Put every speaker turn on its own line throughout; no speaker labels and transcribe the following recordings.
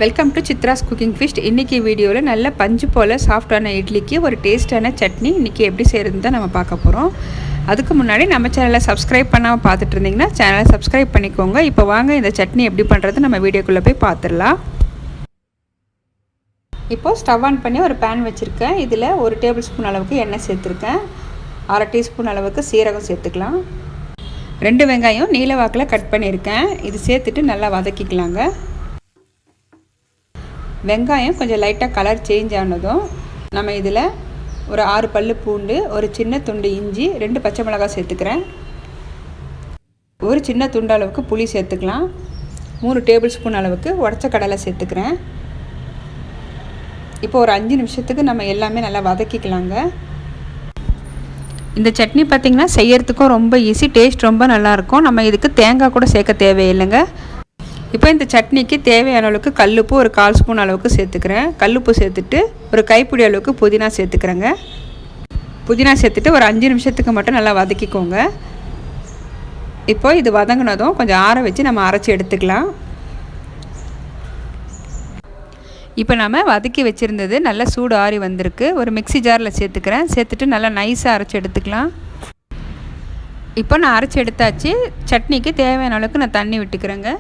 Welcome to Chitra's cooking feast. இன்றைக்கி வீடியோவில் நல்ல பஞ்சு போல் சாஃப்டான இட்லிக்கு ஒரு டேஸ்ட்டான சட்னி இன்றைக்கி எப்படி செய்கிறதுன்னு தான் நம்ம பார்க்க போகிறோம். அதுக்கு முன்னாடி நம்ம சேனலை சப்ஸ்கிரைப் பண்ணாமல் பார்த்துட்டு இருந்தீங்கன்னா சேனலை சப்ஸ்கிரைப் பண்ணிக்கோங்க. இப்போ வாங்க இந்த சட்னி எப்படி பண்ணுறது நம்ம வீடியோக்குள்ளே போய் பார்த்துடலாம். இப்போது ஸ்டவ் ஆன் பண்ணி ஒரு பேன் வச்சுருக்கேன். இதில் 1 டேபிள் ஸ்பூன் அளவுக்கு எண்ணெய் சேர்த்துருக்கேன். 1/2 டீஸ்பூன் அளவுக்கு சீரகம் சேர்த்துக்கலாம். 2 வெங்காயம் நீல வாக்கில் கட் பண்ணியிருக்கேன். இது சேர்த்துட்டு நல்லா வதக்கிக்கலாங்க. வெங்காயம் கொஞ்சம் லைட்டாக கலர் சேஞ்ச் ஆனதும் நம்ம இதில் ஒரு 6 பல்லு பூண்டு, ஒரு சின்ன துண்டு இஞ்சி, 2 பச்சை மிளகாய் சேர்த்துக்கிறேன். ஒரு சின்ன துண்டு அளவுக்கு புளி சேர்த்துக்கலாம். 3 டேபிள் ஸ்பூன் அளவுக்கு உடச்ச கடலை சேர்த்துக்கிறேன். இப்போ ஒரு 5 நிமிஷத்துக்கு நம்ம எல்லாமே நல்லா வதக்கிக்கலாங்க. இந்த சட்னி பார்த்திங்கன்னா செய்யறதுக்கும் ரொம்ப ஈஸி, டேஸ்ட் ரொம்ப நல்லாயிருக்கும். நம்ம இதுக்கு தேங்காய் கூட சேர்க்க தேவையில்லைங்க. இப்போ இந்த சட்னிக்கு தேவையான அளவுக்கு கல்லுப்பு ஒரு 1/4 ஸ்பூன் அளவுக்கு சேர்த்துக்கிறேன். கல்லுப்பு சேர்த்துட்டு ஒரு கைப்பிடி அளவுக்கு புதினா சேர்த்துக்கிறேங்க. புதினா சேர்த்துட்டு ஒரு 5 நிமிஷத்துக்கு மட்டும் நல்லா வதக்கிக்கோங்க. இப்போ இது வதங்கினதும் கொஞ்சம் ஆற வச்சு நம்ம அரைச்சி எடுத்துக்கலாம். இப்போ நம்ம வதக்கி வச்சுருந்தது நல்லா சூடு ஆறி வந்திருக்கு. ஒரு மிக்ஸி ஜாரில் சேர்த்துக்கிறேன். சேர்த்துட்டு நல்லா நைஸாக அரைச்சி எடுத்துக்கலாம். இப்போ நான் அரைச்சி எடுத்தாச்சு. சட்னிக்கு தேவையான அளவுக்கு நான் தண்ணி விட்டுக்கிறேங்க.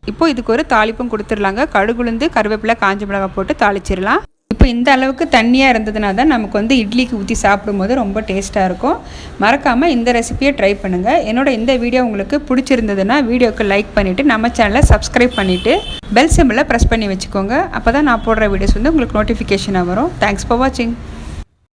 இப்போது இதுக்கு ஒரு தாளிப்பும் கொடுத்துடலாங்க. கடுகுளுந்து, கருவேப்பிலை, காஞ்ச மிளகாய் போட்டு தாளிச்சிடலாம். இப்போ இந்த அளவுக்கு தண்ணியாக இருந்ததுனா தான் நமக்கு இட்லிக்கு ஊற்றி சாப்பிடும்போது ரொம்ப டேஸ்ட்டாக இருக்கும். மறக்காமல் இந்த ரெசிபியை ட்ரை பண்ணுங்கள். என்னோட இந்த வீடியோ உங்களுக்கு பிடிச்சிருந்ததுன்னா வீடியோக்கு லைக் பண்ணிவிட்டு நம்ம சேனலை சப்ஸ்கிரைப் பண்ணிவிட்டு பெல் சிம்பிளை ப்ரெஸ் பண்ணி வச்சுக்கோங்க. அப்போ தான் நான் போடுற வீடியோஸ் உங்களுக்கு நோட்டிஃபிகேஷனாக வரும். தேங்க்ஸ் ஃபார் வாட்சிங்.